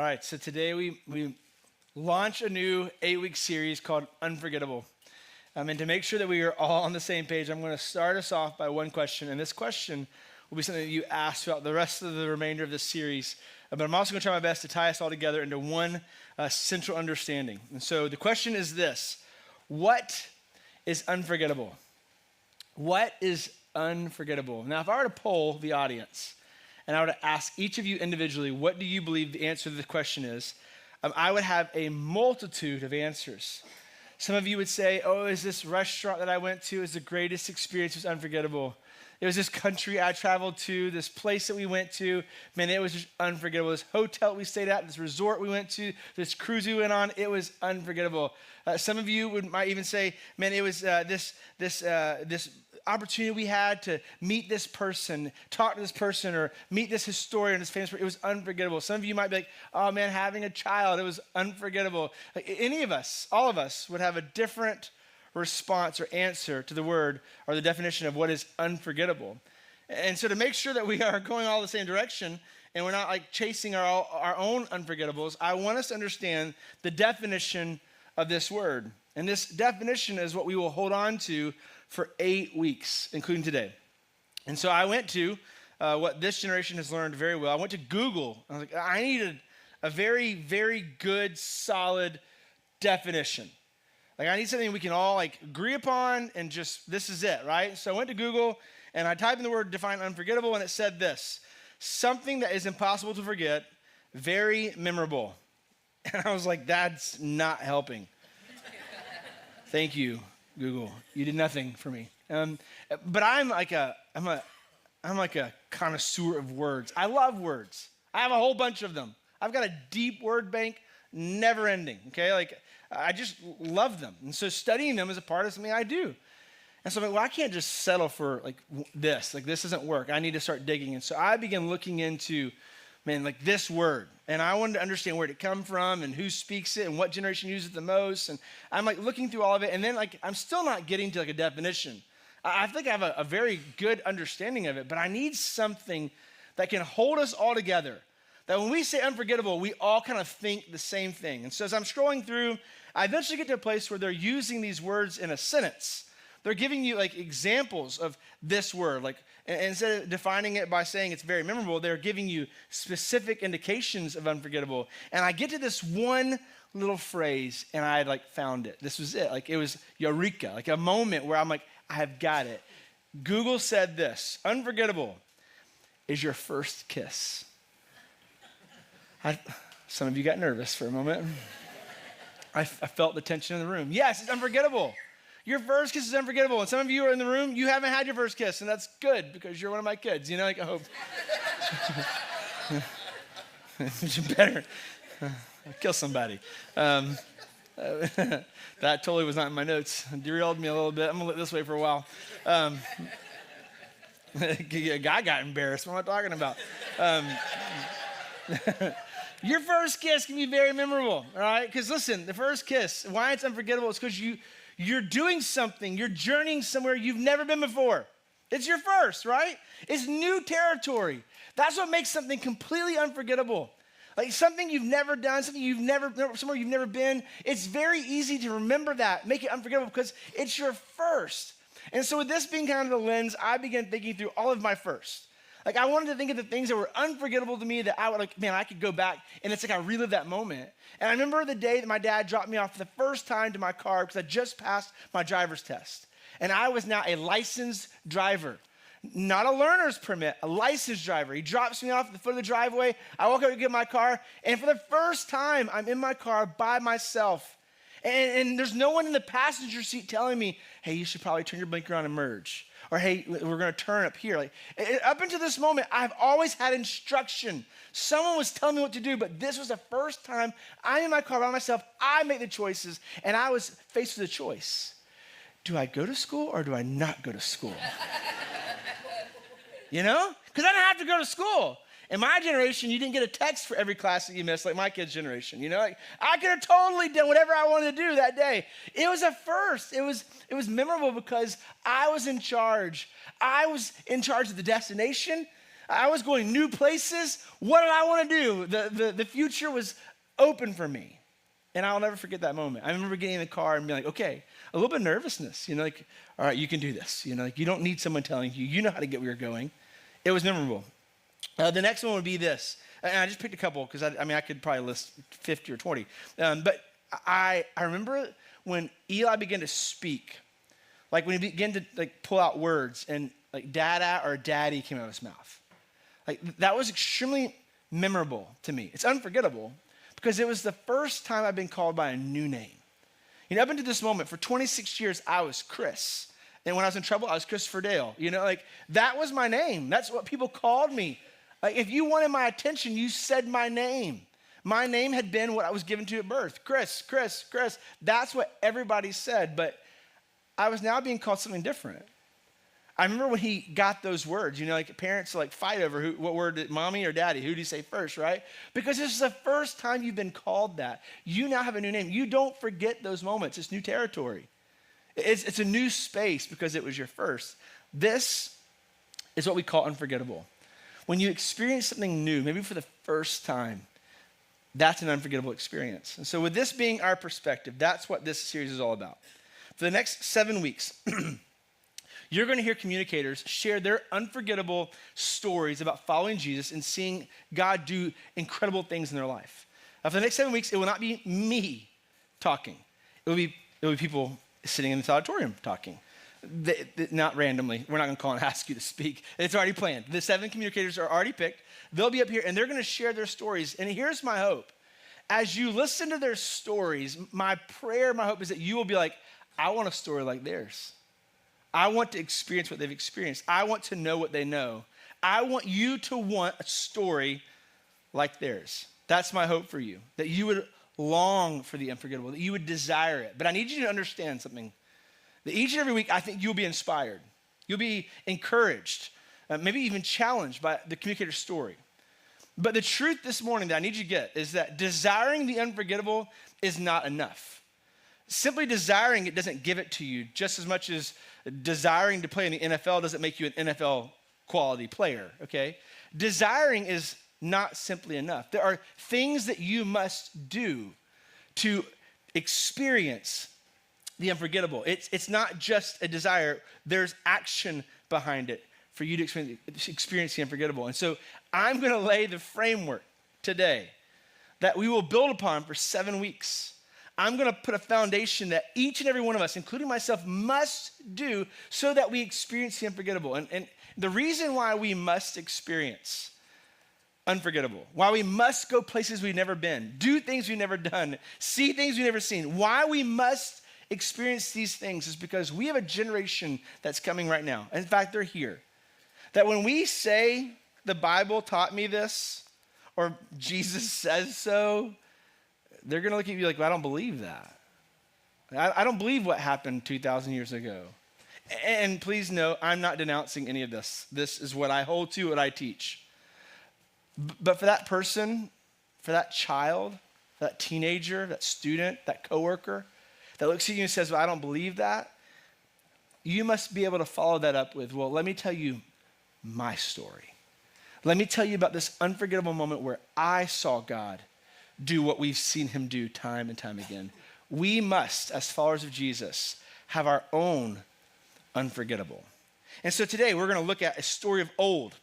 right, so today we launch a new 8-week series called Unforgettable. And to make sure that we are all on the same page, I'm going to start us off by one question. And this question will be something that you ask throughout the rest of the remainder of this series. But I'm also going to try my best to tie us all together into one central understanding. And so the question is this: what is unforgettable? What is unforgettable? Now, if I were to poll the audience, and I were to ask each of you individually, what do you believe the answer to the question is? I would have a multitude of answers. Some of you would say, oh, is this restaurant that I went to is the greatest experience, it was unforgettable. It was this country I traveled to, this place that we went to, man, it was just unforgettable. This hotel we stayed at, this resort we went to, this cruise we went on, it was unforgettable. Some of you might even say, man, it was this opportunity we had to meet this person, talk to this person, or meet this historian, this famous person. It was unforgettable. Some of you might be like, oh man, having a child, it was unforgettable. Like any of us, all of us would have a different response or answer to the word or the definition of what is unforgettable. And so to make sure that we are going all the same direction and we're not like chasing our own unforgettables, I want us to understand the definition of this word. And this definition is what we will hold on to for 8 weeks, including today. And so I went to what this generation has learned very well. I went to Google. I was like, I needed a very, very good, solid definition. Like I need something we can all like agree upon and just, this is it, right? So I went to Google and I typed in the word define unforgettable and it said this: something that is impossible to forget, very memorable. And I was like, that's not helping. Thank you, Google. You did nothing for me. But I'm like a connoisseur of words. I love words. I have a whole bunch of them. I've got a deep word bank, never ending, okay? Like, I just love them. And so studying them is a part of something I do. And so I'm like, well, I can't just settle for like this. Like, this doesn't work. I need to start digging. And so I began looking into, man, like this word. And I wanted to understand where it come from and who speaks it and what generation uses it the most. And I'm like looking through all of it. And then like, I'm still not getting to like a definition. I think I have a very good understanding of it, but I need something that can hold us all together. That when we say unforgettable, we all kind of think the same thing. And so as I'm scrolling through, I eventually get to a place where they're using these words in a sentence. They're giving you like examples of this word. Like, and instead of defining it by saying it's very memorable, they're giving you specific indications of unforgettable. And I get to this one little phrase and I had like found it. This was it. Like it was eureka, like a moment where I'm like, I have got it. Google said this: unforgettable is your first kiss. Some of you got nervous for a moment. I felt the tension in the room. Yes, it's unforgettable. Your first kiss is unforgettable. And some of you are in the room, you haven't had your first kiss, and that's good because you're one of my kids. You know, like I hope. You better kill somebody. That totally was not in my notes. It derailed me a little bit. I'm going to look this way for a while. A guy got embarrassed. What am I talking about? Your first kiss can be very memorable, all right? Because listen, the first kiss, why it's unforgettable is because you're doing something. You're journeying somewhere you've never been before. It's your first, right? It's new territory. That's what makes something completely unforgettable. Like something you've never done, somewhere you've never been. It's very easy to remember that, make it unforgettable because it's your first. And so with this being kind of the lens, I began thinking through all of my firsts. Like I wanted to think of the things that were unforgettable to me that I would like, man, I could go back and it's like I relive that moment. And I remember the day that my dad dropped me off for the first time to my car because I just passed my driver's test. And I was now a licensed driver. Not a learner's permit, a licensed driver. He drops me off at the foot of the driveway. I walk up to get my car, and for the first time, I'm in my car by myself. And there's no one in the passenger seat telling me, hey, you should probably turn your blinker on and merge. Or, hey, we're going to turn up here. Like, up until this moment, I've always had instruction. Someone was telling me what to do, but this was the first time I'm in my car by myself. I make the choices, and I was faced with a choice. Do I go to school or do I not go to school? You know? Because I didn't have to go to school. In my generation, you didn't get a text for every class that you missed like my kids' generation. You know, like I could have totally done whatever I wanted to do that day. It was a first. It was memorable because I was in charge. I was in charge of the destination. I was going new places. What did I want to do? The future was open for me. And I'll never forget that moment. I remember getting in the car and being like, okay, a little bit of nervousness, like, all right, you can do this. Like you don't need someone telling you. You know how to get where you're going. It was memorable. The next one would be this. And I just picked a couple because, I could probably list 50 or 20. But I remember when Eli began to speak, like when he began to like pull out words and like dada or daddy came out of his mouth. Like that was extremely memorable to me. It's unforgettable because it was the first time I've been called by a new name. Up until this moment, for 26 years, I was Chris. And when I was in trouble, I was Christopher Dale. Like that was my name. That's what people called me. Like if you wanted my attention, you said my name. My name had been what I was given to at birth. Chris, Chris, Chris. That's what everybody said. But I was now being called something different. I remember when he got those words, like parents like fight over what word, did mommy or daddy? Who do you say first, right? Because this is the first time you've been called that. You now have a new name. You don't forget those moments. It's new territory. It's a new space because it was your first. This is what we call unforgettable. When you experience something new, maybe for the first time, that's an unforgettable experience. And so with this being our perspective, that's what this series is all about. For the next 7 weeks, you're going to hear communicators share their unforgettable stories about following Jesus and seeing God do incredible things in their life. Now, for the next 7 weeks, it will not be me talking. It will be people sitting in this auditorium talking. Not randomly. We're not going to call and ask you to speak. It's already planned. The 7 communicators are already picked. They'll be up here, and they're going to share their stories. And here's my hope. As you listen to their stories, my prayer, my hope is that you will be like, I want a story like theirs. I want to experience what they've experienced. I want to know what they know. I want you to want a story like theirs. That's my hope for you, that you would long for the unforgettable, that you would desire it. But I need you to understand something. That each and every week, I think you'll be inspired. You'll be encouraged, maybe even challenged by the communicator's story. But the truth this morning that I need you to get is that desiring the unforgettable is not enough. Simply desiring it doesn't give it to you, just as much as desiring to play in the NFL doesn't make you an NFL quality player, okay? Desiring is not simply enough. There are things that you must do to experience the unforgettable. It's not just a desire. There's action behind it for you to experience the unforgettable. And so I'm going to lay the framework today that we will build upon for 7 weeks. I'm going to put a foundation that each and every one of us, including myself, must do so that we experience the unforgettable. And the reason why we must experience unforgettable, why we must go places we've never been, do things we've never done, see things we've never seen, why we must experience these things is because we have a generation that's coming right now. In fact, they're here. That when we say the Bible taught me this, or Jesus says so, they're going to look at you like, well, I don't believe that. I don't believe what happened 2,000 years ago. And please know, I'm not denouncing any of this. This is what I hold to, what I teach. But for that person, for that child, that teenager, that student, that coworker, that looks at you and says, well, I don't believe that, you must be able to follow that up with, well, let me tell you my story. Let me tell you about this unforgettable moment where I saw God do what we've seen him do time and time again. We must, as followers of Jesus, have our own unforgettable. And so today we're going to look at a story of old.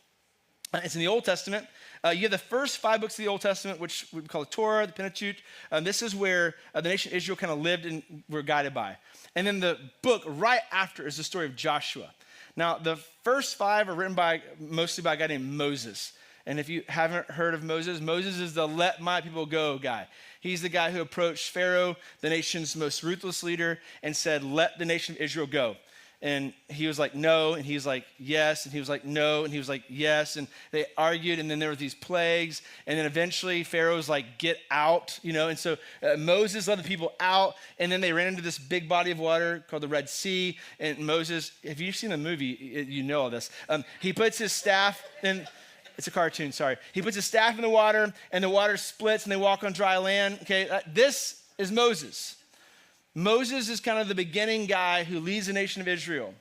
It's in the Old Testament. You have the first 5 books of the Old Testament, which we call the Torah, the Pentateuch. This is where the nation of Israel kind of lived and were guided by. And then the book right after is the story of Joshua. Now, the first 5 are written mostly by a guy named Moses. And if you haven't heard of Moses, Moses is the let my people go guy. He's the guy who approached Pharaoh, the nation's most ruthless leader, and said, let the nation of Israel go. And he was like, no. And he was like, yes. And he was like, no. And he was like, yes. And they argued. And then there were these plagues. And then eventually Pharaoh was like, get out, And so Moses led the people out. And then they ran into this big body of water called the Red Sea. And Moses, if you've seen the movie, you know all this. He puts his staff in. It's a cartoon, sorry. He puts his staff in the water, and the water splits, and they walk on dry land. Okay, this is Moses. Moses is kind of the beginning guy who leads the nation of Israel.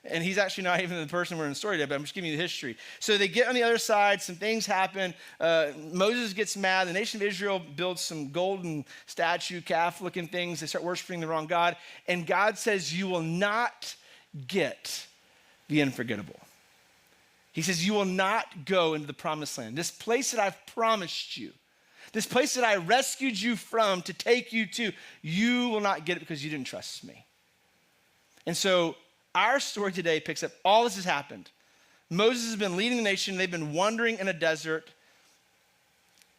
And he's actually not even the person we're in the story today, but I'm just giving you the history. So they get on the other side, some things happen. Moses gets mad. The nation of Israel builds some golden statue, calf-looking things. They start worshiping the wrong God. And God says, you will not get the unforgettable. He says, you will not go into the promised land. This place that I've promised you, this place that I rescued you from to take you to, you will not get it because you didn't trust me. And so our story today picks up, all this has happened. Moses has been leading the nation. They've been wandering in a desert.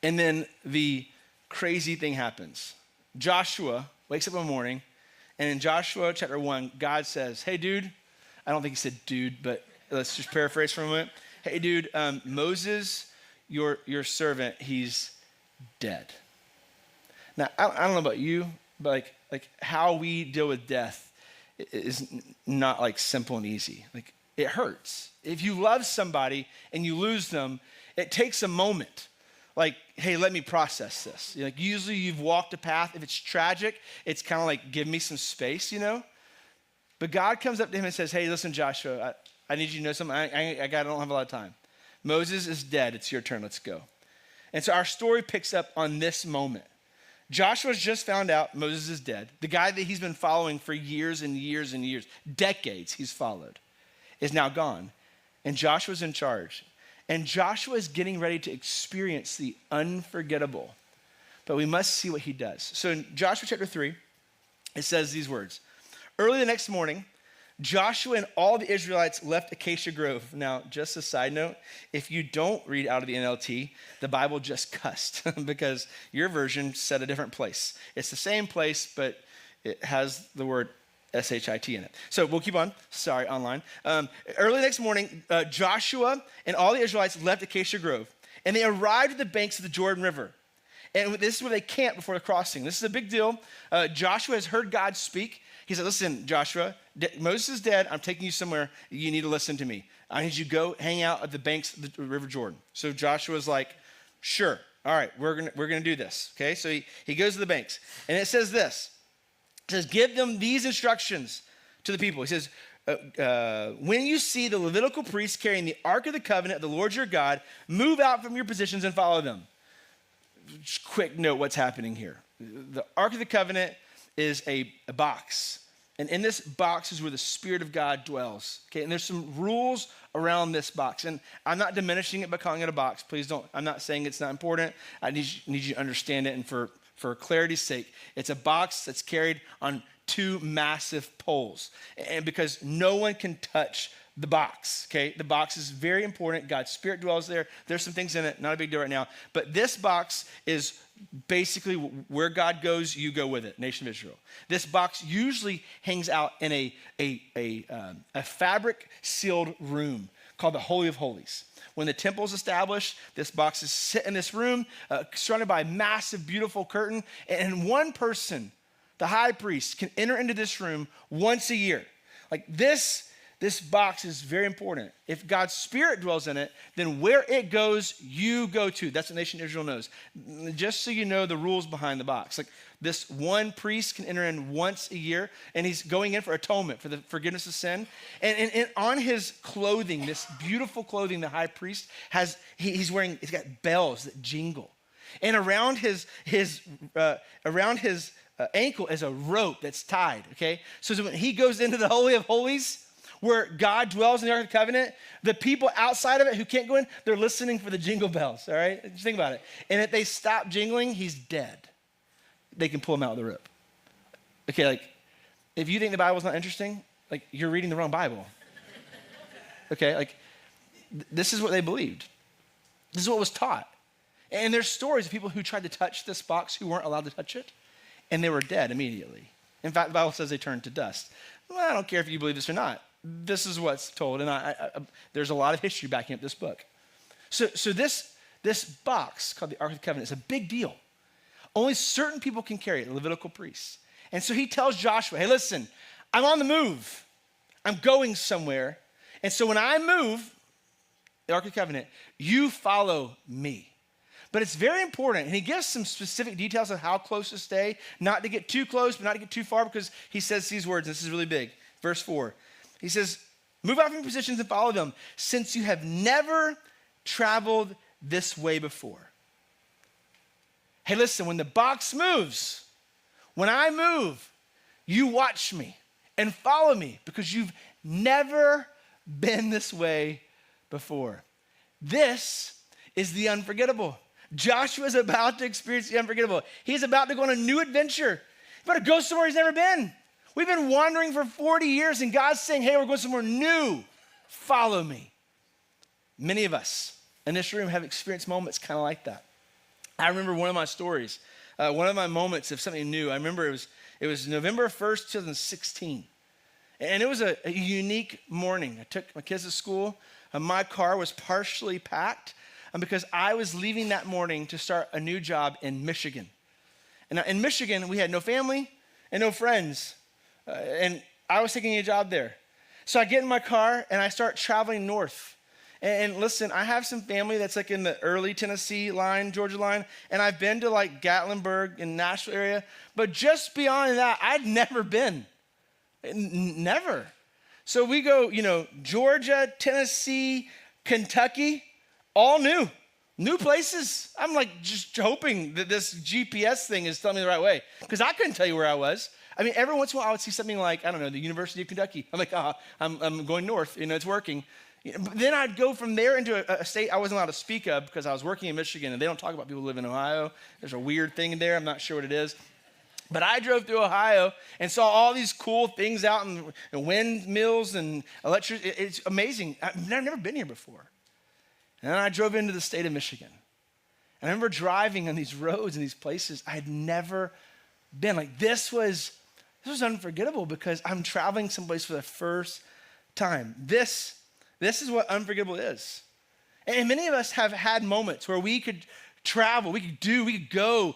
And then the crazy thing happens. Joshua wakes up one morning, and in Joshua chapter 1, God says, hey, dude, I don't think he said dude, but let's just paraphrase for a moment. Hey, dude, Moses, your servant, he's dead. Now, I don't know about you, but like how we deal with death is not like simple and easy. Like it hurts. If you love somebody and you lose them, it takes a moment. Like, hey, let me process this. Like usually you've walked a path. If it's tragic, it's kind of like, give me some space, you know? But God comes up to him and says, hey, listen, Joshua, I need you to know something. I don't have a lot of time. Moses is dead. It's your turn. Let's go. And so our story picks up on this moment. Joshua's just found out Moses is dead. The guy that he's been following for years and years and years, decades he's followed, is now gone. And Joshua's in charge. And Joshua is getting ready to experience the unforgettable. But we must see what he does. So in Joshua chapter 3, it says these words. Early the next morning, Joshua and all the Israelites left Acacia Grove. Now, just a side note, if you don't read out of the NLT, the Bible just cussed because your version said a different place. It's the same place, but it has the word SHIT in it. So we'll keep on. Sorry, online. Early the next morning, Joshua and all the Israelites left Acacia Grove, and they arrived at the banks of the Jordan River. And this is where they camped before the crossing. This is a big deal. Joshua has heard God speak. He said, listen, Joshua, Moses is dead. I'm taking you somewhere. You need to listen to me. I need you to go hang out at the banks of the River Jordan. So Joshua's like, sure. All right, we're gonna do this. Okay, so he goes to the banks. And it says this. It says, give them these instructions to the people. He says, when you see the Levitical priests carrying the Ark of the Covenant of the Lord your God, move out from your positions and follow them. Just quick note what's happening here. The Ark of the Covenant is a box. And in this box is where the Spirit of God dwells. Okay, and there's some rules around this box. And I'm not diminishing it by calling it a box. Please don't. I'm not saying it's not important. I need you to understand it. And for clarity's sake, it's a box that's carried on two massive poles. And because no one can touch the box, okay? The box is very important. God's Spirit dwells there. There's some things in it, not a big deal right now. But this box is basically where God goes, you go with it, nation of Israel. This box usually hangs out in a fabric sealed room called the Holy of Holies. When the temple is established, this box is sit in this room, surrounded by a massive, beautiful curtain. And one person, the high priest, can enter into this room once a year. Like this box is very important. If God's Spirit dwells in it, then where it goes, you go to. That's what nation Israel knows. Just so you know the rules behind the box. Like this one priest can enter in once a year, and he's going in for atonement, for the forgiveness of sin. And on his clothing, this beautiful clothing the high priest has, he's got bells that jingle. And around his ankle is a rope that's tied, okay? So when he goes into the Holy of Holies, where God dwells in the Ark of the Covenant, the people outside of it who can't go in, they're listening for the jingle bells, all right? Just think about it. And if they stop jingling, he's dead. They can pull him out of the rope. Okay, like, if you think the Bible's not interesting, like, you're reading the wrong Bible. Okay, like, this is what they believed. This is what was taught. And there's stories of people who tried to touch this box who weren't allowed to touch it, and they were dead immediately. In fact, the Bible says they turned to dust. Well, I don't care if you believe this or not. This is what's told, and there's a lot of history backing up this book. So this box called the Ark of the Covenant is a big deal. Only certain people can carry it, the Levitical priests. And so he tells Joshua, hey, listen, I'm on the move. I'm going somewhere. And so when I move, the Ark of the Covenant, you follow me. But it's very important, and he gives some specific details of how close to stay, not to get too close, but not to get too far, because he says these words, and this is really big. Verse 4, he says, Move out from your positions and follow them, since you have never traveled this way before. Hey, listen, when the box moves, when I move, you watch me and follow me because you've never been this way before. This is the unforgettable. Joshua's about to experience the unforgettable. He's about to go on a new adventure. He's about to go somewhere he's never been. We've been wandering for 40 years and God's saying, hey, we're going somewhere new. Follow me. Many of us in this room have experienced moments kind of like that. I remember one of my stories, one of my moments of something new. I remember it was November 1st, 2016. And it was a unique morning. I took my kids to school. My car was partially packed because I was leaving that morning to start a new job in Michigan. And in Michigan, we had no family and no friends. And I was taking a job there. So I get in my car and I start traveling north. And listen, I have some family that's like in the early Tennessee line, Georgia line. And I've been to like Gatlinburg and Nashville area. But just beyond that, I'd never been. Never. So we go, Georgia, Tennessee, Kentucky, all new places. I'm like just hoping that this GPS thing is telling me the right way because I couldn't tell you where I was. I mean, every once in a while I would see something like, I don't know, the University of Kentucky. I'm like, I'm going north, it's working. But then I'd go from there into a state I wasn't allowed to speak of because I was working in Michigan and they don't talk about people who live in Ohio. There's a weird thing in there. I'm not sure what it is. But I drove through Ohio and saw all these cool things out in windmills and electricity. It's amazing. I've never been here before. And then I drove into the state of Michigan. And I remember driving on these roads and these places I had never been. Like this was unforgettable because I'm traveling someplace for the first time. This is what unforgettable is. And many of us have had moments where we could travel, we could go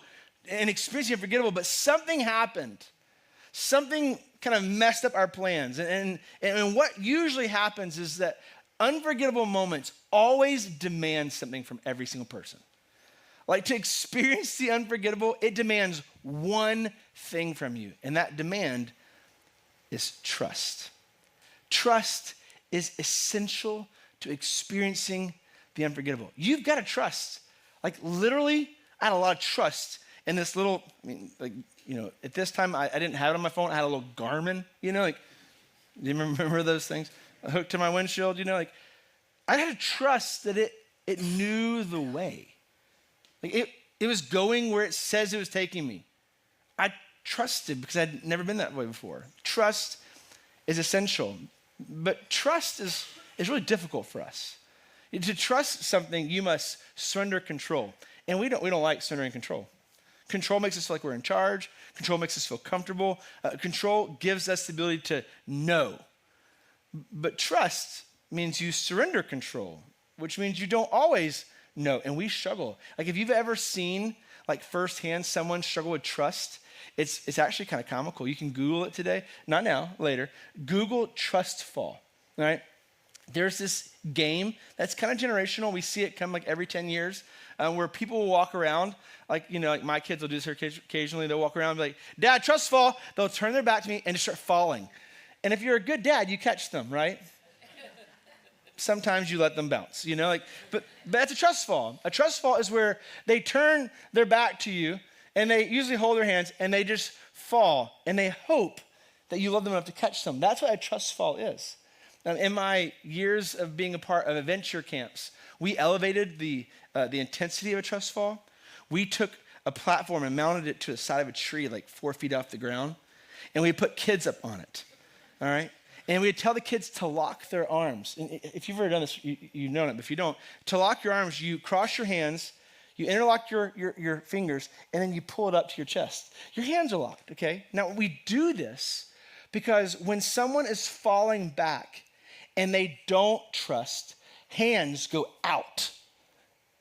and experience the unforgettable, but something happened. Something kind of messed up our plans. And what usually happens is that unforgettable moments always demand something from every single person. Like to experience the unforgettable, it demands one thing from you, and that demand is trust. Trust is essential to experiencing the unforgettable. You've got to trust. Like literally, I had a lot of trust in this little, at this time, I didn't have it on my phone. I had a little Garmin, do you remember those things? Hooked to my windshield, I had to trust that it knew the way. Like it was going where it says it was taking me. I trusted because I'd never been that way before. Trust is essential, but trust is really difficult for us. To trust something, you must surrender control. And we don't like surrendering control. Control makes us feel like we're in charge. Control makes us feel comfortable. Control gives us the ability to know. But trust means you surrender control, which means you don't always know. And we struggle. Like if you've ever seen like firsthand someone struggle with trust, it's actually kind of comical. You can Google it today. Not now, later. Google trust fall, right? There's this game that's kind of generational. We see it come like every 10 years where people will walk around. Like my kids will do this occasionally. They'll walk around and be like, Dad, trust fall. They'll turn their back to me and just start falling. And if you're a good dad, you catch them, right? Sometimes you let them bounce, but that's a trust fall. A trust fall is where they turn their back to you and they usually hold their hands and they just fall and they hope that you love them enough to catch them. That's what a trust fall is. In my years of being a part of adventure camps, we elevated the intensity of a trust fall. We took a platform and mounted it to the side of a tree like 4 feet off the ground, and we put kids up on it, all right? And we'd tell the kids to lock their arms. And if you've ever done this, you know it, but if you don't, to lock your arms, you cross your hands, you interlock your fingers, and then you pull it up to your chest. Your hands are locked, okay? Now, we do this because when someone is falling back and they don't trust, hands go out.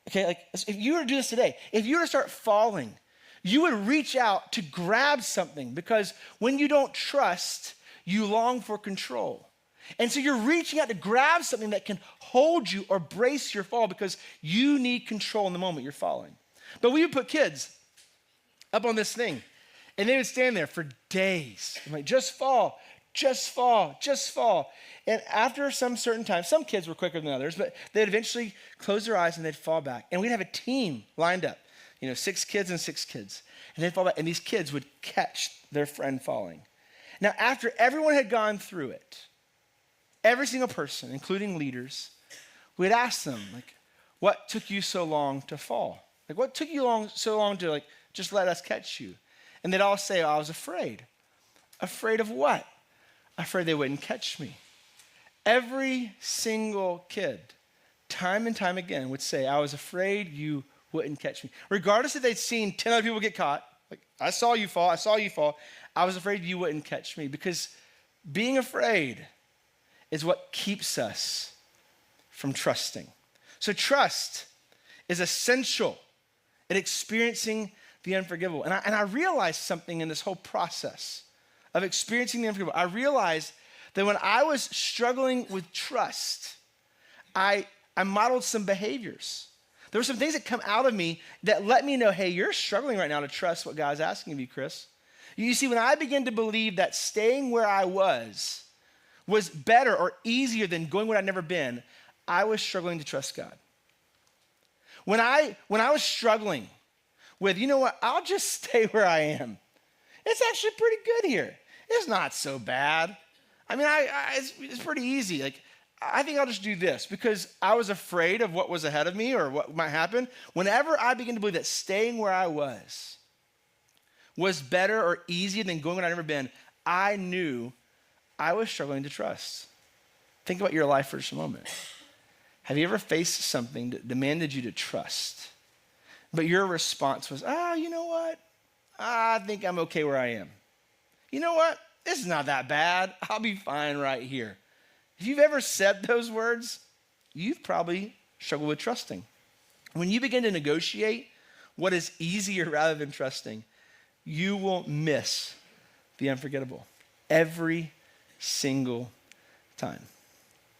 Okay, like if you were to do this today, if you were to start falling, you would reach out to grab something because when you don't trust, you long for control. And so you're reaching out to grab something that can hold you or brace your fall because you need control in the moment you're falling. But we would put kids up on this thing and they would stand there for days. I'm like, just fall, just fall, just fall. And after some certain time, some kids were quicker than others, but they'd eventually close their eyes and they'd fall back. And we'd have a team lined up, 6 kids and 6 kids. And they'd fall back, and these kids would catch their friend falling. Now, after everyone had gone through it, every single person, including leaders, we'd ask them, what took you so long to fall? What took you so long to just let us catch you? And they'd all say, I was afraid. Afraid of what? Afraid they wouldn't catch me. Every single kid, time and time again, would say, I was afraid you wouldn't catch me. Regardless if they'd seen 10 other people get caught, I saw you fall, I was afraid you wouldn't catch me, because being afraid is what keeps us from trusting. So trust is essential in experiencing the unforgivable. And I realized something in this whole process of experiencing the unforgivable. I realized that when I was struggling with trust, I modeled some behaviors. There were some things that come out of me that let me know, hey, you're struggling right now to trust what God's asking of you, Chris. You see, when I began to believe that staying where I was better or easier than going where I'd never been, I was struggling to trust God. When I was struggling with, I'll just stay where I am. It's actually pretty good here. It's not so bad. I mean, it's pretty easy. I think I'll just do this, because I was afraid of what was ahead of me or what might happen. Whenever I began to believe that staying where I was better or easier than going where I'd never been, I knew I was struggling to trust. Think about your life for just a moment. Have you ever faced something that demanded you to trust, but your response was, you know what? I think I'm okay where I am. You know what? This is not that bad. I'll be fine right here. If you've ever said those words, you've probably struggled with trusting. When you begin to negotiate what is easier rather than trusting, you will miss the unforgettable every single time.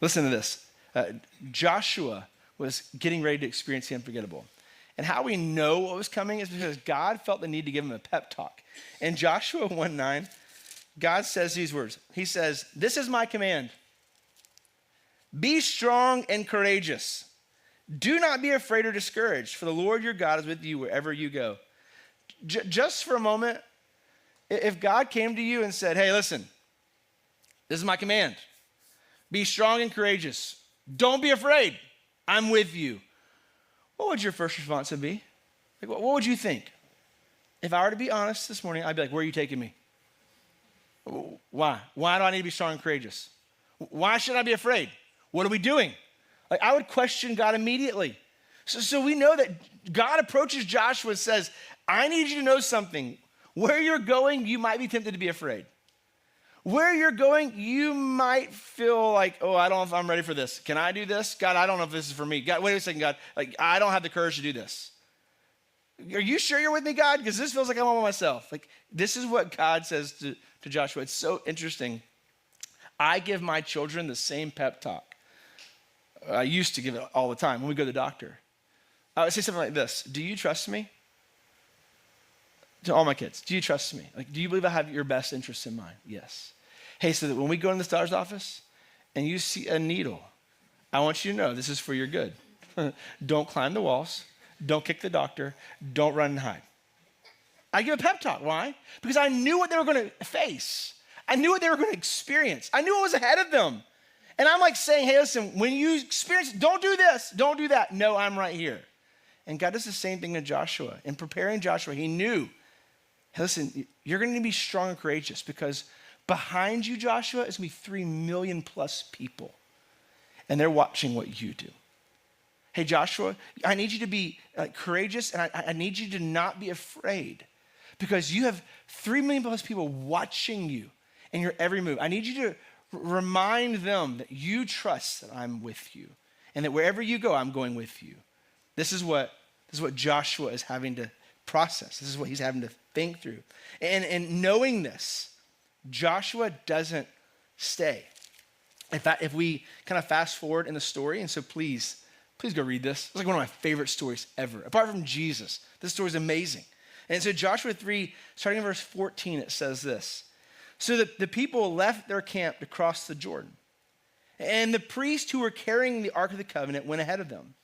Listen to this. Joshua was getting ready to experience the unforgettable. And how we know what was coming is because God felt the need to give him a pep talk. In Joshua 1:9, God says these words. He says, this is my command. Be strong and courageous. Do not be afraid or discouraged, for the Lord your God is with you wherever you go. Just for a moment, if God came to you and said, hey, listen, this is my command. Be strong and courageous. Don't be afraid. I'm with you. What would your first response be? What would you think? If I were to be honest this morning, I'd be like, where are you taking me? Why? Why do I need to be strong and courageous? Why should I be afraid? What are we doing? I would question God immediately. So we know that God approaches Joshua and says, I need you to know something. Where you're going, you might be tempted to be afraid. Where you're going, you might feel like, I don't know if I'm ready for this. Can I do this? God, I don't know if this is for me. God, wait a second, God. I don't have the courage to do this. Are you sure you're with me, God? Because this feels like I'm all by myself. This is what God says to Joshua. It's so interesting. I give my children the same pep talk. I used to give it all the time when we go to the doctor. I would say something like this. Do you trust me? To all my kids, do you trust me? Do you believe I have your best interests in mind? Yes. Hey, so that when we go in the doctor's office and you see a needle, I want you to know this is for your good. Don't climb the walls. Don't kick the doctor. Don't run and hide. I give a pep talk. Why? Because I knew what they were going to face. I knew what they were going to experience. I knew what was ahead of them. And I'm saying, hey, listen, when you experience, don't do this, don't do that. No, I'm right here. And God does the same thing to Joshua. In preparing Joshua, he knew, hey, listen, you're going to be strong and courageous because behind you, Joshua, is going to be 3 million plus people. And they're watching what you do. Hey, Joshua, I need you to be courageous, and I need you to not be afraid because you have 3 million plus people watching you in your every move. I need you to remind them that you trust that I'm with you and that wherever you go, I'm going with you. This is what Joshua is having to process. This is what he's having to think through. And knowing this, Joshua doesn't stay. In fact, if we kind of fast forward in the story, and so please go read this. It's one of my favorite stories ever. Apart from Jesus, this story is amazing. And so Joshua 3, starting in verse 14, it says this. So the people left their camp to cross the Jordan. And the priests who were carrying the Ark of the Covenant went ahead of them.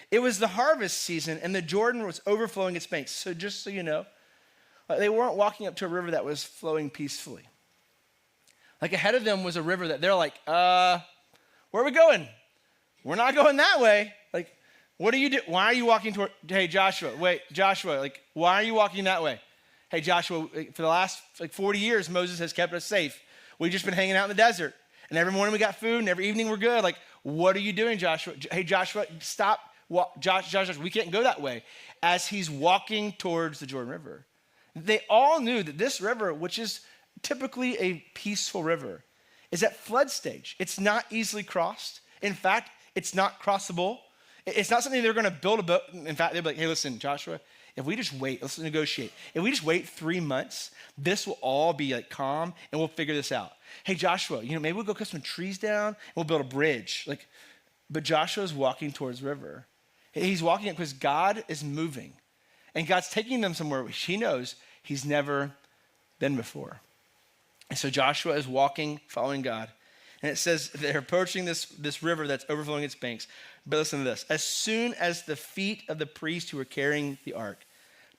It was the harvest season, and the Jordan was overflowing its banks. So just so you know, they weren't walking up to a river that was flowing peacefully. Like ahead of them was a river that they're like, where are we going? We're not going that way. Like, what do you do? Why are you walking toward, hey, Joshua, like, why are you walking that way? Hey, Joshua, for the last 40 years, Moses has kept us safe. We've just been hanging out in the desert. And every morning we got food, and every evening we're good. Like, what are you doing, Joshua? Hey, Joshua, stop. Joshua, we can't go that way. As he's walking towards the Jordan River. They all knew that this river, which is typically a peaceful river, is at flood stage. It's not easily crossed. In fact, it's not crossable. It's not something they're going to build a boat. In fact, they'll be like, hey, listen, Joshua, if we just wait, let's negotiate. If we just wait 3 months, this will all be like calm and we'll figure this out. Hey, Joshua, maybe we'll go cut some trees down and we'll build a bridge. But Joshua's walking towards the river. He's walking it because God is moving. And God's taking them somewhere which he knows he's never been before. And so Joshua is walking, following God. And it says they're approaching this river that's overflowing its banks. But listen to this. As soon as the feet of the priests who were carrying the ark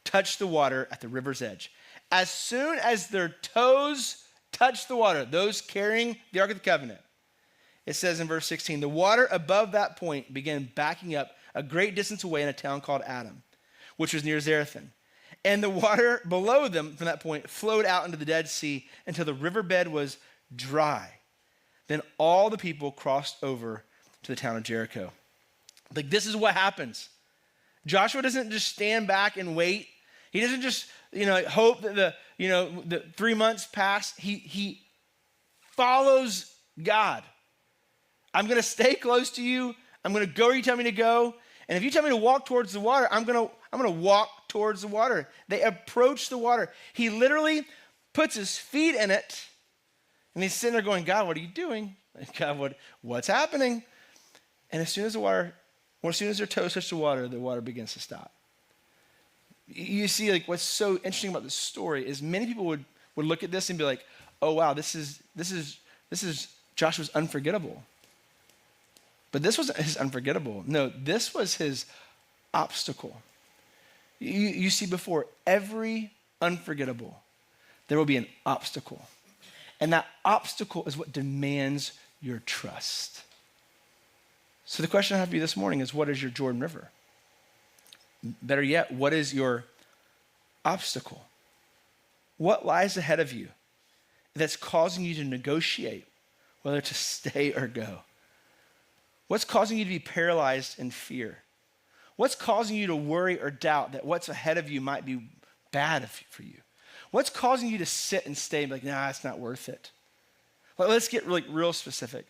touched the water at the river's edge, as soon as their toes touched the water, those carrying the Ark of the Covenant, it says in verse 16, the water above that point began backing up a great distance away in a town called Adam, which was near Zarethan. And the water below them from that point flowed out into the Dead Sea until the riverbed was dry. Then all the people crossed over to the town of Jericho. This is what happens. Joshua doesn't just stand back and wait. He doesn't just, hope that the 3 months pass. He follows God. I'm going to stay close to you. I'm going to go where you tell me to go. And if you tell me to walk towards the water, I'm going to walk towards the water. They approach the water. He literally puts his feet in it. And he's sitting there going, God, what are you doing? God, what's happening? And as soon as their toes touch the water begins to stop. You see, what's so interesting about this story is many people would look at this and be like, oh wow, this is Joshua's unforgettable. But this wasn't his unforgettable. No, this was his obstacle. You see, before every unforgettable, there will be an obstacle. And that obstacle is what demands your trust. So the question I have for you this morning is, what is your Jordan River? Better yet, what is your obstacle? What lies ahead of you that's causing you to negotiate whether to stay or go? What's causing you to be paralyzed in fear? What's causing you to worry or doubt that what's ahead of you might be bad for you? What's causing you to sit and stay and be like, nah, it's not worth it? Let's get real specific.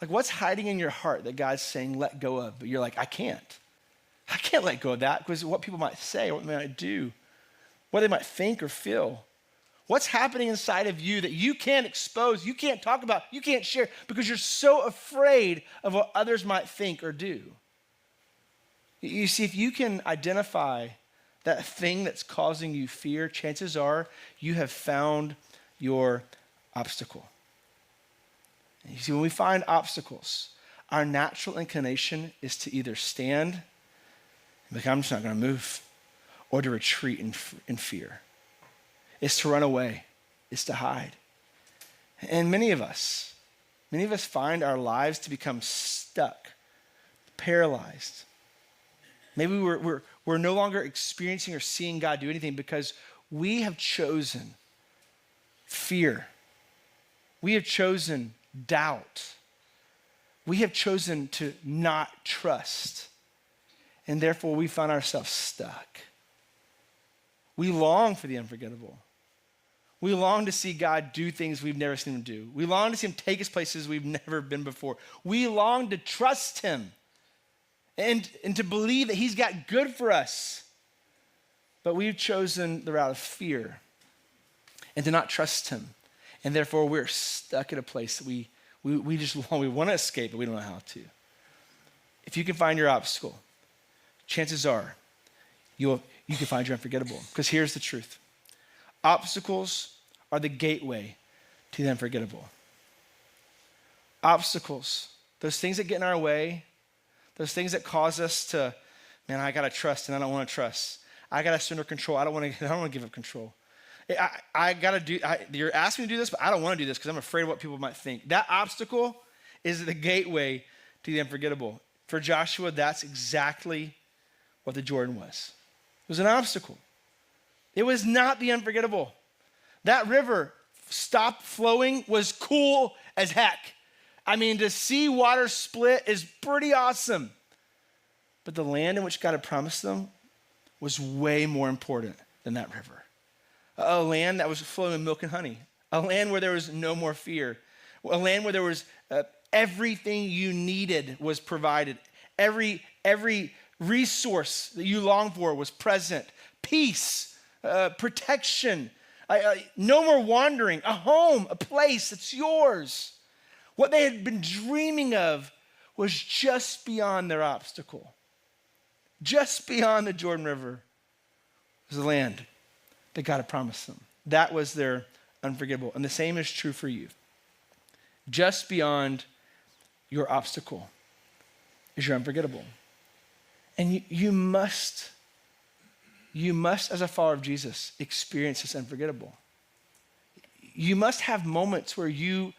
What's hiding in your heart that God's saying let go of, but you're like, I can't let go of that because of what people might say, what they might do, what they might think or feel. What's happening inside of you that you can't expose, you can't talk about, you can't share because you're so afraid of what others might think or do? You see, if you can identify that thing that's causing you fear, chances are you have found your obstacle. You see, when we find obstacles, our natural inclination is to either stand and be like, I'm just not going to move, or to retreat in fear. It's to run away. It's to hide. And many of us find our lives to become stuck, paralyzed. Maybe we're no longer experiencing or seeing God do anything because we have chosen fear. We have chosen doubt. We have chosen to not trust. And therefore, we find ourselves stuck. We long for the unforgettable. We long to see God do things we've never seen him do. We long to see him take us places we've never been before. We long to trust him and to believe that he's got good for us. But we've chosen the route of fear and to not trust him. And therefore, we're stuck at a place that we want to escape, but we don't know how to. If you can find your obstacle, chances are you can find your unforgettable. Because here's the truth. Obstacles are the gateway to the unforgettable. Obstacles, those things that get in our way, those things that cause us to, man, I gotta trust and I don't want to trust. I gotta surrender control. I don't want to give up control. You're asking me to do this, but I don't want to do this because I'm afraid of what people might think. That obstacle is the gateway to the unforgettable. For Joshua, that's exactly what the Jordan was. It was an obstacle. It was not the unforgettable. That river stopped flowing was cool as heck. I mean, to see water split is pretty awesome. But the land in which God had promised them was way more important than that river. A land that was flowing with milk and honey. A land where there was no more fear. A land where there was everything you needed was provided. Every resource that you longed for was present. Peace, protection, no more wandering, a home, a place that's yours. What they had been dreaming of was just beyond their obstacle. Just beyond the Jordan River was the land that God had promised them. That was their unforgettable. And the same is true for you. Just beyond your obstacle is your unforgettable. And you must, as a follower of Jesus, experience this unforgettable. You must have moments where you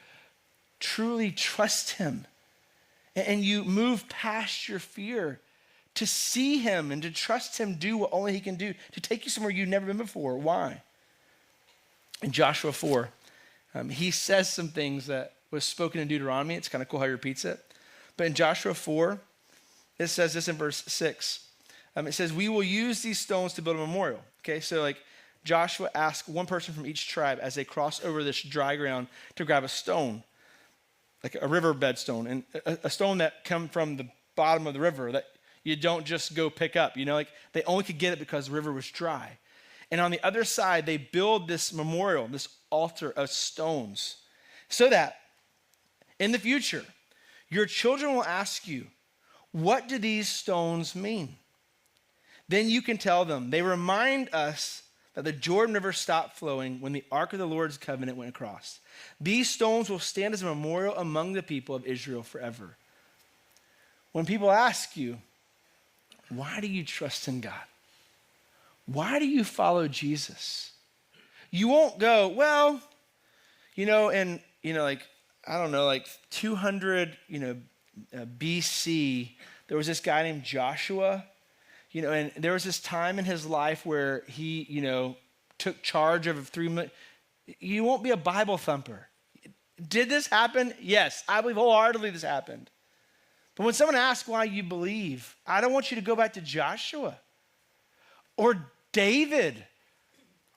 truly trust him and you move past your fear to see him and to trust him do what only he can do, to take you somewhere you've never been before. Why? In Joshua 4, he says some things that was spoken in Deuteronomy. It's kind of cool how he repeats it. But in Joshua 4, it says this in verse 6. It says, we will use these stones to build a memorial. Okay, so like Joshua asked one person from each tribe as they cross over this dry ground to grab a stone, like a riverbed stone, and a stone that come from the bottom of the river that you don't just go pick up. You know, like they only could get it because the river was dry. And on the other side, they build this memorial, this altar of stones, so that in the future, your children will ask you, what do these stones mean? Then you can tell them, they remind us that the Jordan River stopped flowing when the Ark of the Lord's covenant went across. These stones will stand as a memorial among the people of Israel forever. When people ask you, why do you trust in God? Why do you follow Jesus? You won't go, well, like 200, BC, there was this guy named Joshua, and there was this time in his life where he, took charge of 3 million. You won't be a Bible thumper. Did this happen? Yes, I believe wholeheartedly this happened. But when someone asks why you believe, I don't want you to go back to Joshua or David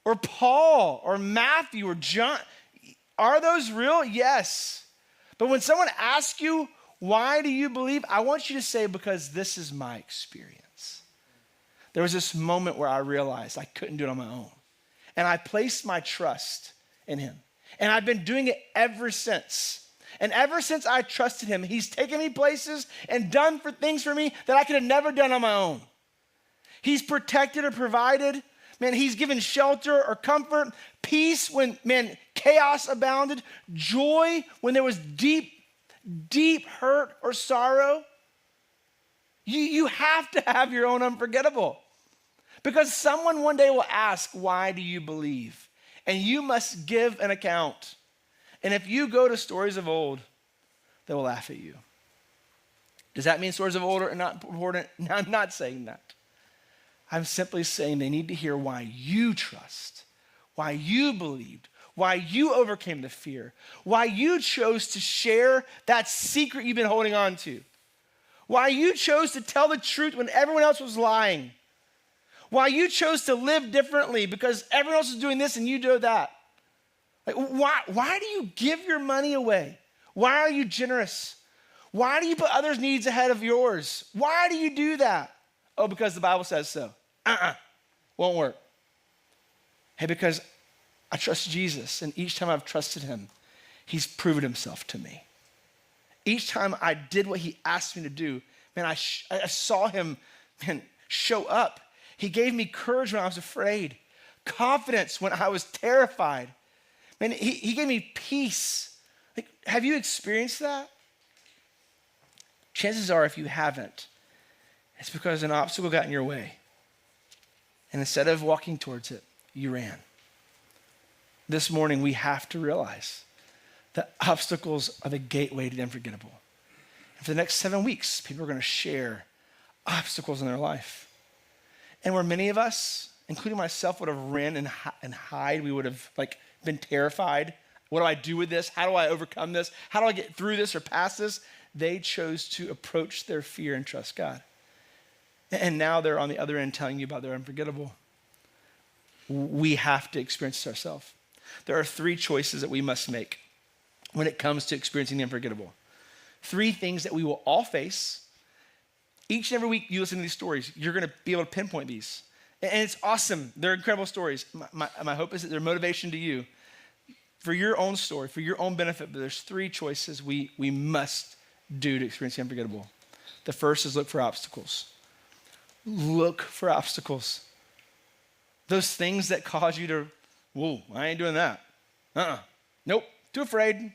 or Paul or Matthew or John. Are those real? Yes. But when someone asks you, why do you believe? I want you to say, because this is my experience. There was this moment where I realized I couldn't do it on my own. And I placed my trust in him. And I've been doing it ever since. And ever since I trusted him, he's taken me places and done things for me that I could have never done on my own. He's protected or provided. Man, he's given shelter or comfort, peace when, chaos abounded, joy when there was deep hurt or sorrow. You have to have your own unforgettable. Because someone one day will ask, why do you believe? And you must give an account. And if you go to stories of old, they will laugh at you. Does that mean stories of old are not important? No, I'm not saying that. I'm simply saying they need to hear why you trust, why you believed, why you overcame the fear, why you chose to share that secret you've been holding on to, why you chose to tell the truth when everyone else was lying, why you chose to live differently because everyone else is doing this and you do that. Like, why do you give your money away? Why are you generous? Why do you put others' needs ahead of yours? Why do you do that? Oh, because the Bible says so. Won't work. Hey, because I trust Jesus, and each time I've trusted him, he's proven himself to me. Each time I did what he asked me to do, I saw him, show up. He gave me courage when I was afraid, confidence when I was terrified. Man, he gave me peace. Like, have you experienced that? Chances are, if you haven't, it's because an obstacle got in your way. And instead of walking towards it, you ran. This morning, we have to realize that obstacles are the gateway to the unforgettable. And for the next 7 weeks, people are going to share obstacles in their life. And where many of us, including myself, would have ran and hide, we would have been terrified. What do I do with this? How do I overcome this? How do I get through this or past this? They chose to approach their fear and trust God. And now they're on the other end telling you about their unforgettable. We have to experience this ourselves. There are 3 choices that we must make when it comes to experiencing the unforgettable. 3 things that we will all face. Each and every week you listen to these stories, you're going to be able to pinpoint these. And it's awesome. They're incredible stories. My hope is that they're motivation to you for your own story, for your own benefit. But there's 3 choices we must do to experience the unforgettable. The first is look for obstacles. Look for obstacles. Those things that cause you to, whoa, I ain't doing that. Nope, too afraid.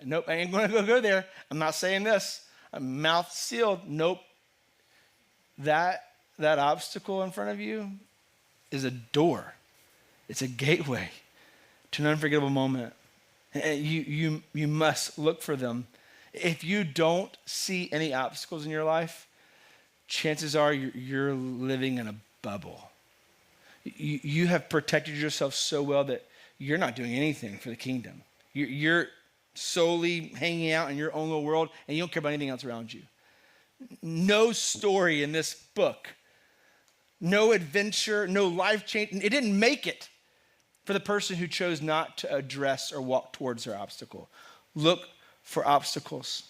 Nope, I ain't gonna go there. I'm not saying this. I'm mouth sealed. Nope. That obstacle in front of you is a door. It's a gateway to an unforgettable moment. And you must look for them. If you don't see any obstacles in your life, chances are you're living in a bubble. You have protected yourself so well that you're not doing anything for the kingdom. You're solely hanging out in your own little world, and you don't care about anything else around you. No story in this book, no adventure, no life change. It didn't make it for the person who chose not to address or walk towards their obstacle. Look for obstacles.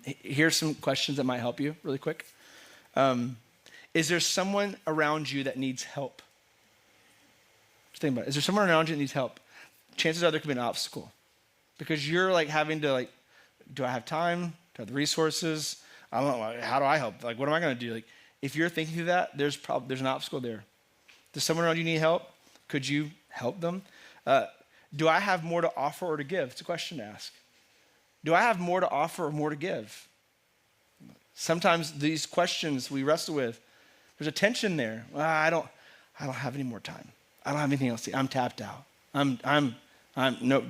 Here's some questions that might help you really quick. Is there someone around you that needs help? Just think about it. Is there someone around you that needs help? Chances are there could be an obstacle because you're having to do I have time? Do I have the resources? I don't know. How do I help? What am I going to do? If you're thinking through that, there's an obstacle there. Does someone around you need help? Could you help them? Do I have more to offer or to give? It's a question to ask. Do I have more to offer or more to give? Sometimes these questions we wrestle with, there's a tension there. Well, I don't have any more time. I don't have anything else to. I'm tapped out. I'm no.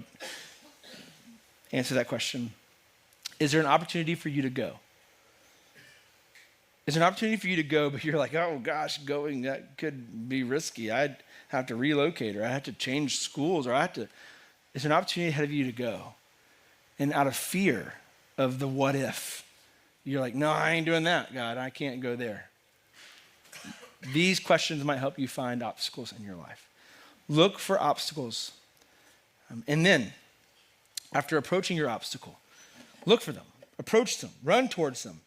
Answer that question. Is there an opportunity for you to go? Is there an opportunity for you to go, but you're like, oh gosh, going, that could be risky. I'd have to relocate, or I have to change schools, or is there an opportunity ahead of you to go? And out of fear of the what if, you're like, no, I ain't doing that, God. I can't go there. These questions might help you find obstacles in your life. Look for obstacles. And then, after approaching your obstacle, look for them, approach them, run towards them.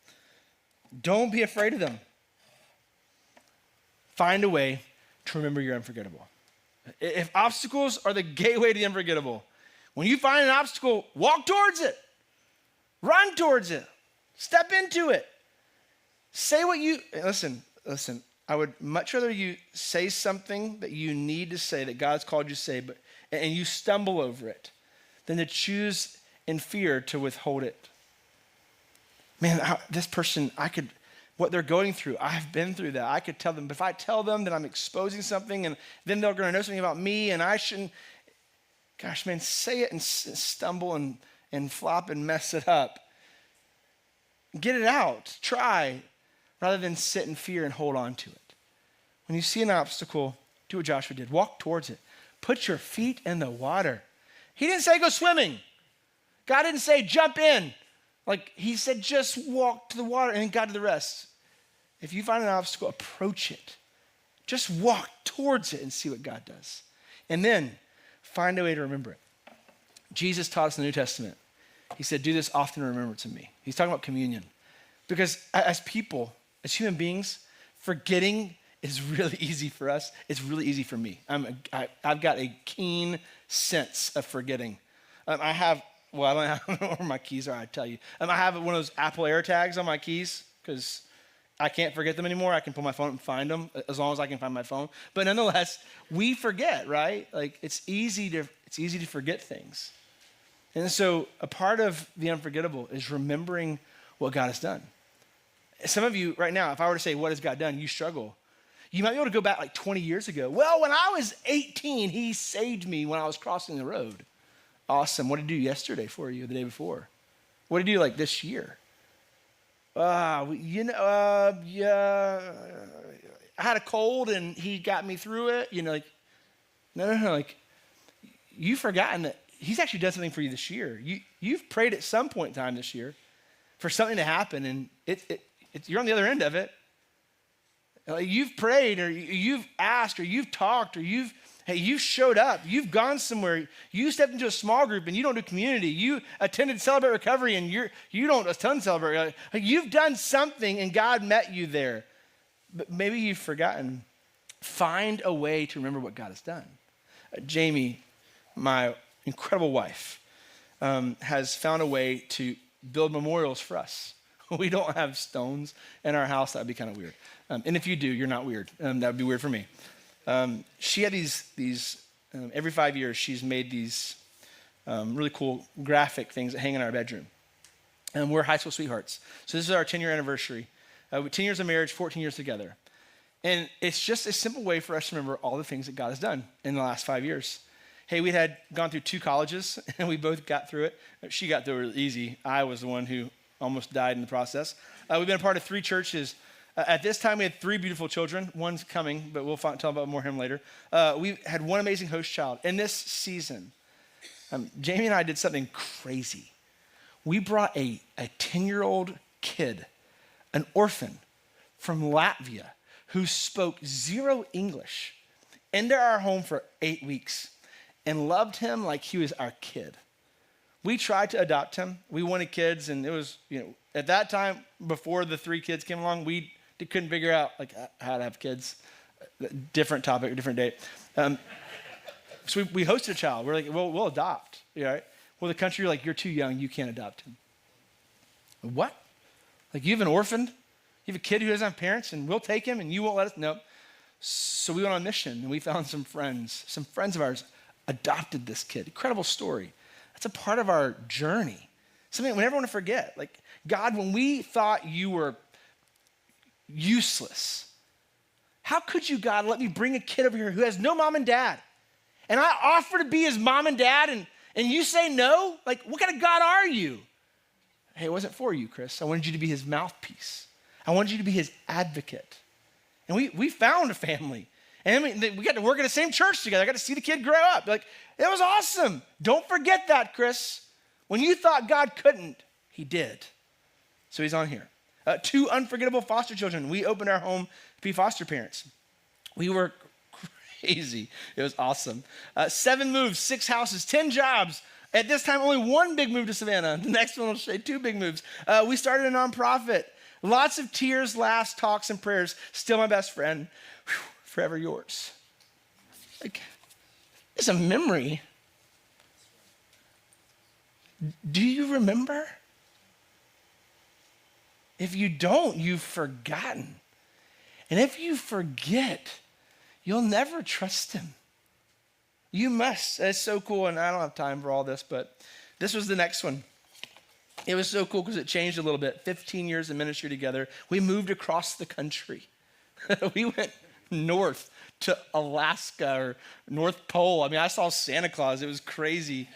Don't be afraid of them. Find a way to remember your unforgettable. If obstacles are the gateway to the unforgettable, when you find an obstacle, walk towards it. Run towards it. Step into it. Say what listen, I would much rather you say something that you need to say, that God's called you to say, and you stumble over it, than to choose in fear to withhold it. Man, this person, what they're going through, I've been through that. I could tell them, but if I tell them that I'm exposing something, and then they're going to know something about me, and I shouldn't. Gosh, man, say it and stumble and flop and mess it up. Get it out. Try, rather than sit in fear and hold on to it. When you see an obstacle, do what Joshua did. Walk towards it. Put your feet in the water. He didn't say go swimming. God didn't say jump in. He said just walk to the water and God to the rest. If you find an obstacle, approach it. Just walk towards it and see what God does. And then find a way to remember it. Jesus taught us in the New Testament. He said, do this often and remember it to me. He's talking about communion. Because as people, as human beings, forgetting is really easy for us. It's really easy for me. I've got a keen sense of forgetting. I don't know where my keys are, I tell you. I have one of those Apple AirTags on my keys because I can't forget them anymore. I can pull my phone and find them as long as I can find my phone. But nonetheless, we forget, right? Like it's easy to forget things. And so a part of the unforgettable is remembering what God has done. Some of you right now, if I were to say, what has God done? You struggle. You might be able to go back like 20 years ago. Well, when I was 18, he saved me when I was crossing the road. Awesome. What did he do yesterday for you, the day before? What did he do like this year? Yeah, I had a cold and he got me through it. Like, no. Like, you've forgotten that he's actually done something for you this year. You've prayed at some point in time this year for something to happen, and you're on the other end of it. You've prayed, or you've asked, or you've talked, or you've showed up. You've gone somewhere. You stepped into a small group, and you don't do community. You attended Celebrate Recovery, and you don't attend Celebrate. You've done something, and God met you there. But maybe you've forgotten. Find a way to remember what God has done. Jamie, my incredible wife, has found a way to build memorials for us. We don't have stones in our house. That would be kind of weird. And if you do, you're not weird. That would be weird for me. She had these every 5 years, she's made these really cool graphic things that hang in our bedroom. And we're high school sweethearts. So this is our 10-year anniversary. 10 years of marriage, 14 years together. And it's just a simple way for us to remember all the things that God has done in the last 5 years. Hey, we had gone through 2 colleges, and we both got through it. She got through it easy. I was the one who almost died in the process. We've been a part of 3 churches. At this time, we had 3 beautiful children. One's coming, but we'll tell about more him later. We had 1 amazing host child. In this season, Jamie and I did something crazy. We brought a 10-year-old kid, an orphan from Latvia, who spoke 0 English, into our home for 8 weeks and loved him like he was our kid. We tried to adopt him. We wanted kids, and it was, at that time, before the 3 kids came along, we couldn't figure out like how to have kids. Different topic, different date. So we hosted a child. We're like, well, we'll adopt. Right? Well, the country, like, you're too young. You can't adopt him. What? Like, you have an orphan? You have a kid who doesn't have parents, and we'll take him, and you won't let us? No. So we went on a mission, and we found some friends. Some friends of ours adopted this kid. Incredible story. That's a part of our journey. Something we never want to forget. Like, God, when we thought you were useless, how could you, God, let me bring a kid over here who has no mom and dad? And I offer to be his mom and dad, and you say no? Like, what kind of God are you? Hey, it wasn't for you, Chris. I wanted you to be his mouthpiece. I wanted you to be his advocate. And we found a family. And we got to work in the same church together. I got to see the kid grow up. Like, it was awesome. Don't forget that, Chris. When you thought God couldn't, he did. So he's on here. 2 unforgettable foster children. We opened our home to be foster parents. We were crazy. It was awesome. 7 moves, 6 houses, 10 jobs. At this time, only 1 big move to Savannah. The next one will say 2 big moves. We started a nonprofit. Lots of tears, laughs, talks, and prayers. Still my best friend. Whew, forever yours. Like, it's a memory. Do you remember? If you don't, you've forgotten. And if you forget, you'll never trust him. You must. It's so cool, and I don't have time for all this, but this was the next one. It was so cool because it changed a little bit. 15 years of ministry together. We moved across the country. We went north to Alaska or North Pole. I mean, I saw Santa Claus. It was crazy.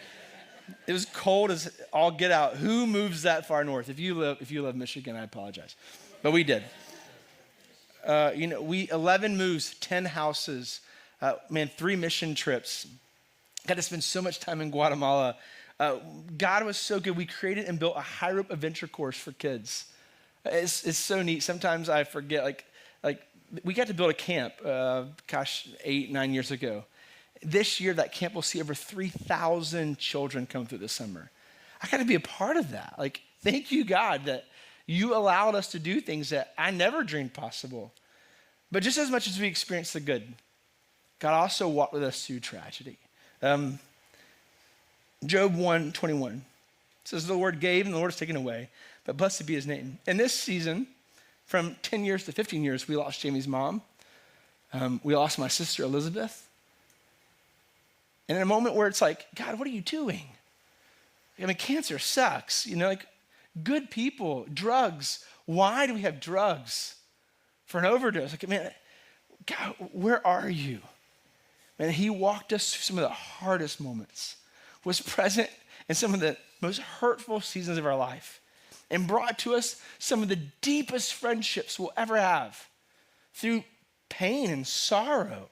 It was cold as all get out. Who moves that far north? If you live Michigan, I apologize. But we did. 11 moves, 10 houses, 3 mission trips. Got to spend so much time in Guatemala. God was so good. We created and built a high rope adventure course for kids. It's so neat. Sometimes I forget, like we got to build a camp, 8-9 years ago. This year, that camp will see over 3,000 children come through this summer. I got to be a part of that. Like, thank you, God, that you allowed us to do things that I never dreamed possible. But just as much as we experienced the good, God also walked with us through tragedy. Job 1:21 says, the Lord gave and the Lord has taken away, but blessed be his name. In this season, from 10 years to 15 years, we lost Jamie's mom. We lost my sister, Elizabeth. And in a moment where it's like, God, what are you doing? I mean, cancer sucks, like good people, drugs. Why do we have drugs for an overdose? Like, man, God, where are you? And he walked us through some of the hardest moments, was present in some of the most hurtful seasons of our life, and brought to us some of the deepest friendships we'll ever have through pain and sorrow.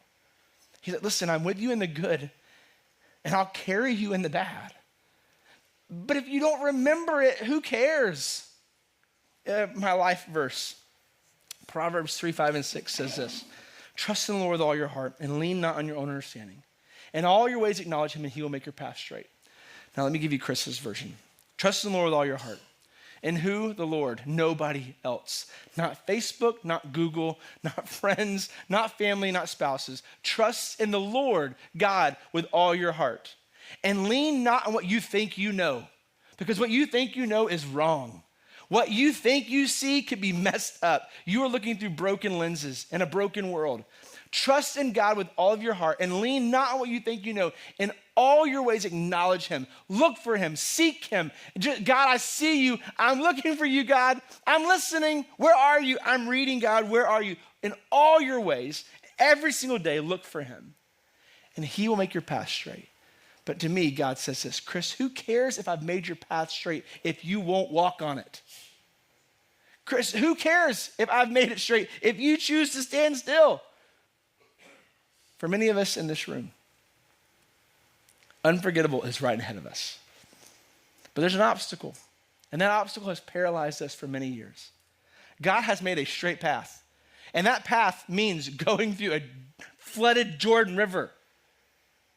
He said, listen, I'm with you in the good, and I'll carry you in the bad. But if you don't remember it, who cares? My life verse, Proverbs 3, 5, and 6 says this: trust in the Lord with all your heart and lean not on your own understanding. In all your ways acknowledge him and he will make your path straight. Now let me give you Chris's version. Trust in the Lord with all your heart. And who? The Lord, nobody else. Not Facebook, not Google, not friends, not family, not spouses. Trust in the Lord, God, with all your heart. And lean not on what you think you know, because what you think you know is wrong. What you think you see could be messed up. You are looking through broken lenses in a broken world. Trust in God with all of your heart and lean not on what you think you know. In all your ways, acknowledge him. Look for him. Seek him. God, I see you. I'm looking for you, God. I'm listening. Where are you? I'm reading, God. Where are you? In all your ways, every single day, look for him. And he will make your path straight. But to me, God says this: Chris, who cares if I've made your path straight if you won't walk on it? Chris, who cares if I've made it straight if you choose to stand still? For many of us in this room, unforgettable is right ahead of us. But there's an obstacle, and that obstacle has paralyzed us for many years. God has made a straight path, and that path means going through a flooded Jordan River.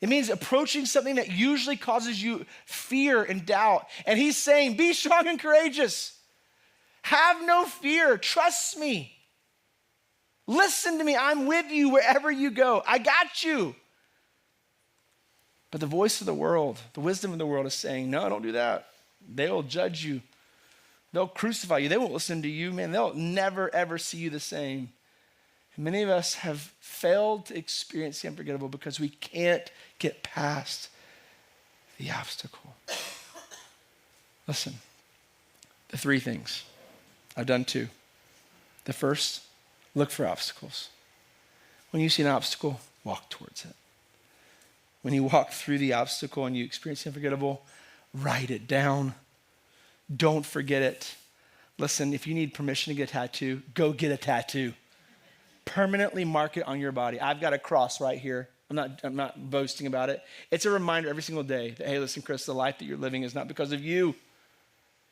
It means approaching something that usually causes you fear and doubt. And he's saying, be strong and courageous. Have no fear. Trust me. Listen to me. I'm with you wherever you go. I got you. But the voice of the world, the wisdom of the world is saying, no, don't do that. They'll judge you. They'll crucify you. They won't listen to you, man. They'll never, ever see you the same. And many of us have failed to experience the unforgettable because we can't get past the obstacle. Listen, the three things. I've done two. The first, look for obstacles. When you see an obstacle, walk towards it. When you walk through the obstacle and you experience the unforgettable, write it down. Don't forget it. Listen, if you need permission to get a tattoo, go get a tattoo. Permanently mark it on your body. I've got a cross right here. I'm not boasting about it. It's a reminder every single day that, hey, listen, Chris, the life that you're living is not because of you.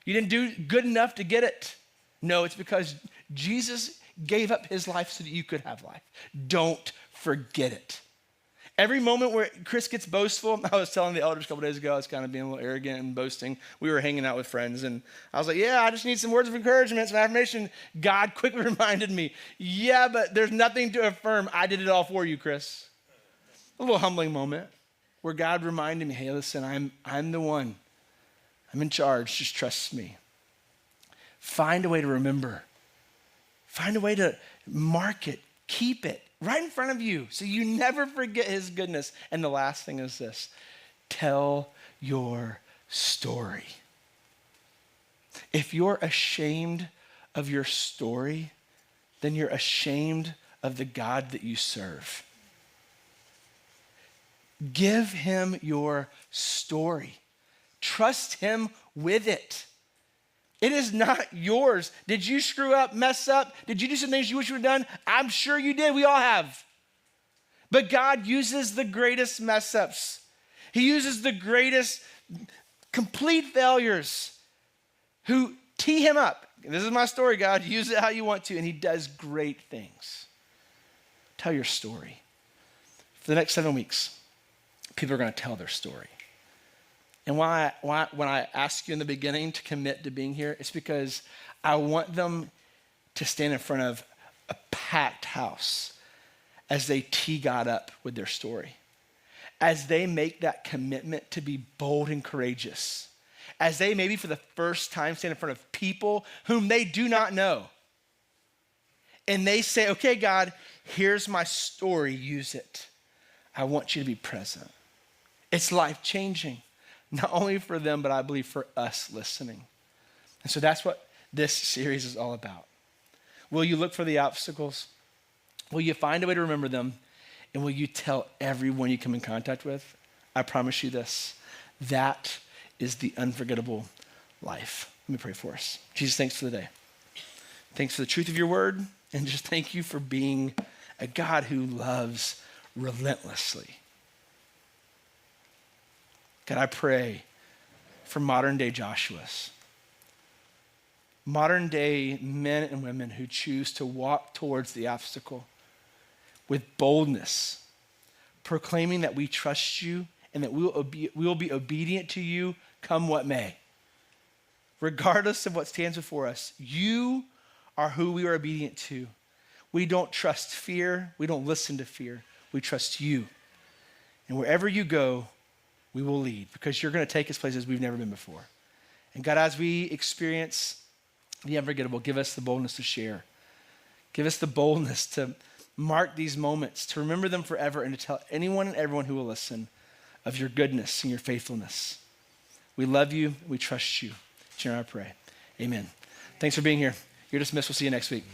You didn't do good enough to get it. No, it's because Jesus gave up his life so that you could have life. Don't forget it. Every moment where Chris gets boastful, I was telling the elders a couple days ago, I was kind of being a little arrogant and boasting. We were hanging out with friends, and I was like, yeah, I just need some words of encouragement, some affirmation. God quickly reminded me, yeah, but there's nothing to affirm. I did it all for you, Chris. A little humbling moment where God reminded me, hey, listen, I'm the one. I'm in charge. Just trust me. Find a way to remember. Find a way to mark it, keep it right in front of you so you never forget his goodness. And the last thing is this: tell your story. If you're ashamed of your story, then you're ashamed of the God that you serve. Give him your story. Trust him with it. It is not yours. Did you screw up, mess up? Did you do some things you wish you would have done? I'm sure you did. We all have. But God uses the greatest mess ups. He uses the greatest complete failures who tee him up. This is my story, God. Use it how you want to. And he does great things. Tell your story. For the next 7 weeks, people are going to tell their story. And when I ask you in the beginning to commit to being here, it's because I want them to stand in front of a packed house as they tee God up with their story, as they make that commitment to be bold and courageous, as they maybe for the first time stand in front of people whom they do not know. and they say, okay, God, here's my story, use it. I want you to be present. It's life-changing, not only for them, but I believe for us listening. And so that's what this series is all about. Will you look for the obstacles? Will you find a way to remember them? And will you tell everyone you come in contact with? I promise you this. That is the unforgettable life. Let me pray for us. Jesus, thanks for the day. Thanks for the truth of your word. And just thank you for being a God who loves relentlessly. God, I pray for modern day Joshuas, modern day men and women who choose to walk towards the obstacle with boldness, proclaiming that we trust you and that we will be obedient to you come what may. Regardless of what stands before us, you are who we are obedient to. We don't trust fear. We don't listen to fear. We trust you. And wherever you go, we will lead because you're going to take us places we've never been before. And God, as we experience the unforgettable, give us the boldness to share. Give us the boldness to mark these moments, to remember them forever, and to tell anyone and everyone who will listen of your goodness and your faithfulness. We love you. We trust you. In your name I pray. Amen. Thanks for being here. You're dismissed. We'll see you next week.